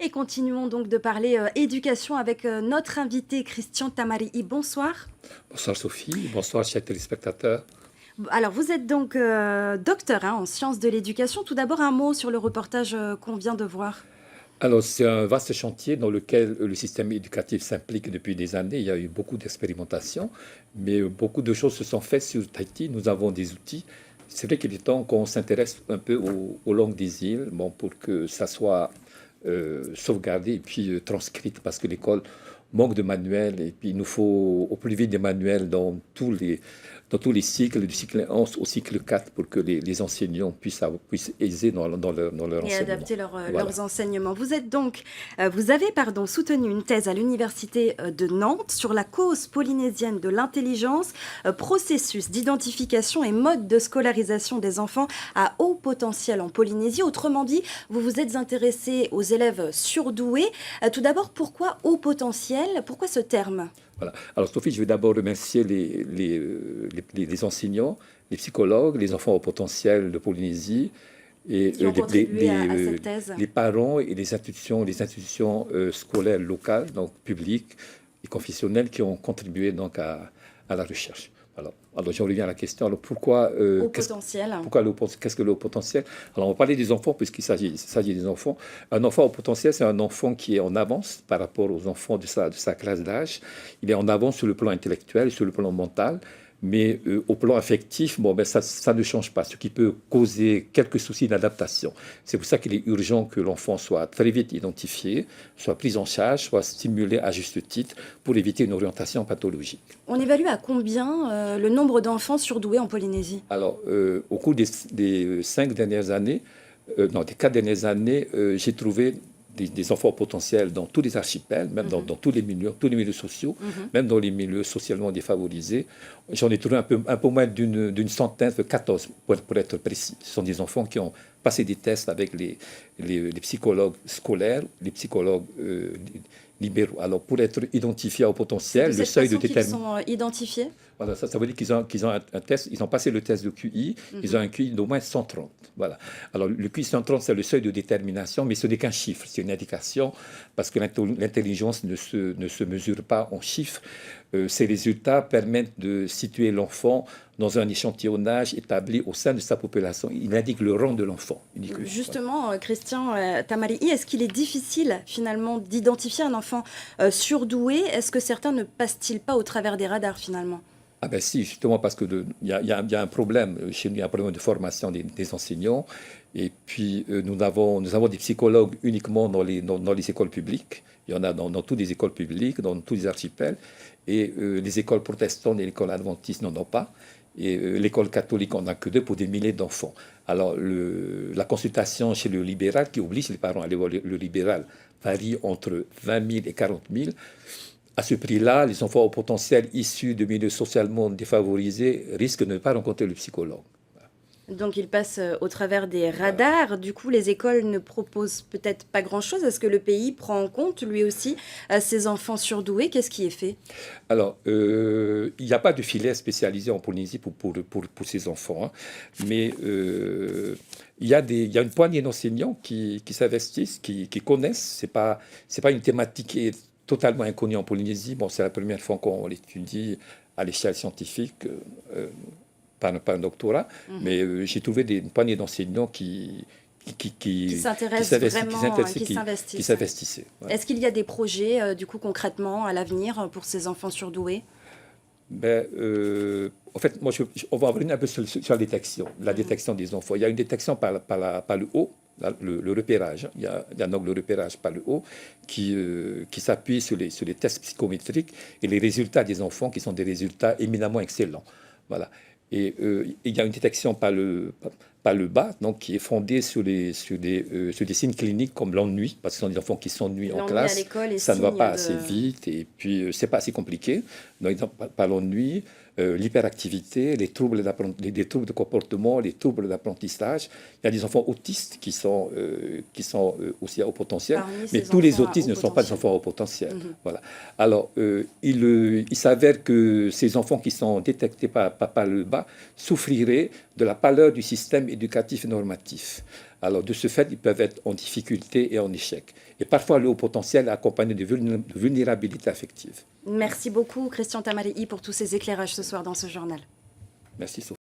Et continuons donc de parler éducation avec notre invité Christian Tamarii. Bonsoir. Bonsoir Sophie, bonsoir chers téléspectateurs. Alors vous êtes donc docteur en sciences de l'éducation. Tout d'abord un mot sur le reportage qu'on vient de voir. Alors c'est un vaste chantier dans lequel le système éducatif s'implique depuis des années. Il y a eu beaucoup d'expérimentations, mais beaucoup de choses se sont faites sur Tahiti. Nous avons des outils. C'est vrai qu'il est temps qu'on s'intéresse un peu aux langues des îles, bon, pour que ça soit sauvegardé et puis transcrite, parce que l'école manque de manuels et puis il nous faut au plus vite des manuels dans tous les cycles, du cycle 1 au cycle 4 pour que les enseignants puissent aiser dans leur Et enseignement. adapter Voilà. leurs enseignements. Vous avez soutenu une thèse à l'université de Nantes sur la cause polynésienne de l'intelligence, processus d'identification et mode de scolarisation des enfants à haut potentiel en Polynésie. Autrement dit, vous vous êtes intéressé aux élèves surdoués. Tout d'abord, pourquoi haut potentiel? Pourquoi ce terme? Voilà. Alors Sophie, je vais d'abord remercier les enseignants, les psychologues, les enfants au potentiel de Polynésie et Qui ont contribué à cette thèse. les parents et les institutions scolaires locales, donc publiques et confessionnelles, qui ont contribué donc à la recherche. Alors j'en reviens à la question. Alors pourquoi Haut potentiel. qu'est-ce que le haut potentiel? Alors on va parler des enfants puisqu'il s'agit des enfants. Un enfant au potentiel, c'est un enfant qui est en avance par rapport aux enfants de sa classe d'âge. Il est en avance sur le plan intellectuel, sur le plan mental. Mais au plan affectif, ça ne change pas, ce qui peut causer quelques soucis d'adaptation. C'est pour ça qu'il est urgent que l'enfant soit très vite identifié, soit pris en charge, soit stimulé à juste titre pour éviter une orientation pathologique. On évalue à combien le nombre d'enfants surdoués en Polynésie? Alors, au cours des 5 dernières années, non, des 4 dernières années, j'ai trouvé des enfants potentiels dans tous les archipels, même dans tous les milieux sociaux, même dans les milieux socialement défavorisés. J'en ai trouvé un peu moins d'une centaine, 14 pour être précis. Ce sont des enfants qui ont passé des tests avec les psychologues scolaires, les psychologues libéraux. Alors, pour être identifiés au potentiel, le seuil de détermination. Ils sont identifiés? Voilà, ça veut dire qu'ils ont un test, ils ont passé le test de QI, ils ont un QI d'au moins 130. Voilà. Alors, le QI 130, c'est le seuil de détermination, mais ce n'est qu'un chiffre, c'est une indication, parce que l'intelligence ne se mesure pas en chiffres. Ces résultats permettent de situer l'enfant dans un échantillonnage établi au sein de sa population. Il indique le rang de l'enfant. Justement, Christian Tamarii, est-ce qu'il est difficile finalement d'identifier un enfant surdoué? Est-ce que certains ne passent-ils pas au travers des radars finalement? Ah ben si, justement parce que il y a un problème chez nous, il y a un problème de formation des enseignants. Et puis nous avons des psychologues uniquement dans les écoles publiques. Il y en a dans toutes les écoles publiques, dans tous les archipels. Et les écoles protestantes et l'école adventiste n'en ont pas. Et l'école catholique n'en a que 2 pour des milliers d'enfants. Alors la consultation chez le libéral, qui oblige les parents à aller voir le libéral, varie entre 20 000 et 40 000. À ce prix-là, les enfants au potentiel issus de milieux socialement défavorisés risquent de ne pas rencontrer le psychologue. Donc ils passent au travers des radars. Du coup, les écoles ne proposent peut-être pas grand-chose. Est-ce que le pays prend en compte lui aussi ces enfants surdoués? Qu'est-ce qui est fait? Alors, il n'y a pas de filière spécialisée en Polynésie pour ces enfants, hein. Mais il y a une poignée d'enseignants qui s'investissent, qui connaissent. C'est pas une thématique qui est totalement inconnue en Polynésie. Bon, c'est la première fois qu'on l'étudie à l'échelle scientifique. Pas un doctorat, mais j'ai trouvé une poignée d'enseignants qui s'intéressent vraiment, qui s'investissaient. Ouais. Est-ce qu'il y a des projets, du coup, concrètement, à l'avenir pour ces enfants surdoués? En fait, on va revenir un peu sur la détection des enfants. Il y a une détection par le haut, le repérage. Il y a donc le repérage par le haut qui s'appuie sur les tests psychométriques et les résultats des enfants qui sont des résultats éminemment excellents. Voilà. Et il y a une détection par le bas, donc qui est fondée sur des signes cliniques comme l'ennui, parce que ce sont des enfants qui s'ennuient en classe, ça ne va pas assez vite, et puis c'est pas assez compliqué. Donc par l'ennui, l'hyperactivité, les troubles de comportement, les troubles d'apprentissage. Il y a des enfants autistes qui sont aussi à haut potentiel, mais tous les autistes ne sont pas des enfants à haut potentiel. Voilà. Alors, il s'avère que ces enfants qui sont détectés par le bas souffriraient de la pâleur du système éducatif normatif. Alors, de ce fait, ils peuvent être en difficulté et en échec. Et parfois, le haut potentiel est accompagné de vulnérabilité affective. Merci beaucoup, Christian Tamarii, pour tous ces éclairages ce soir dans ce journal. Merci, Sophie.